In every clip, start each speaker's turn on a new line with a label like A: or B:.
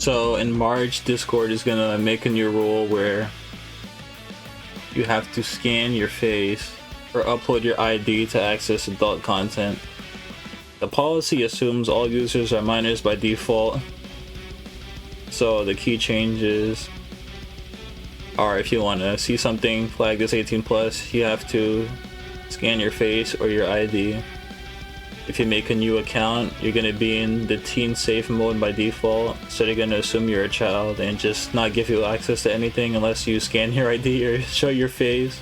A: So in March, Discord is gonna make a new rule where you have to scan your face or upload your ID to access adult content. The policy assumes all users are minors by default. So the key changes are, if you want to see something flagged as 18 plus, you have to scan your face or your ID. If you make a new account, you're going to be in the teen safe mode by default, so they're going to assume you're a child and just not give you access to anything unless you scan your ID or show your face.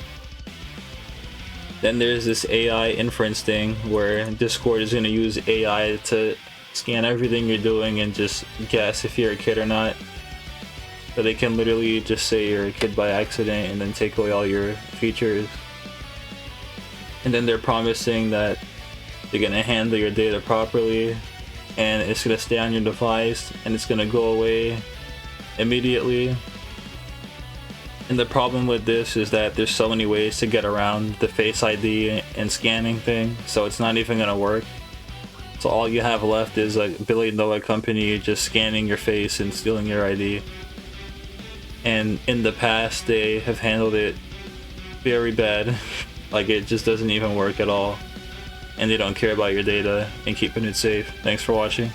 A: Then there's this AI inference thing where Discord is going to use AI to scan everything you're doing and just guess if you're a kid or not. So they can literally just say you're a kid by accident and then take away all your features. And then they're promising that they're going to handle your data properly and it's going to stay on your device and it's going to go away immediately. And the problem with this is that there's so many ways to get around the Face ID and scanning thing, so it's not even going to work. So all you have left is a billion-dollar company just scanning your face and stealing your ID. And in the past they have handled it very bad. Like, it just doesn't even work at all. And they don't care about your data and keeping it safe. Thanks for watching.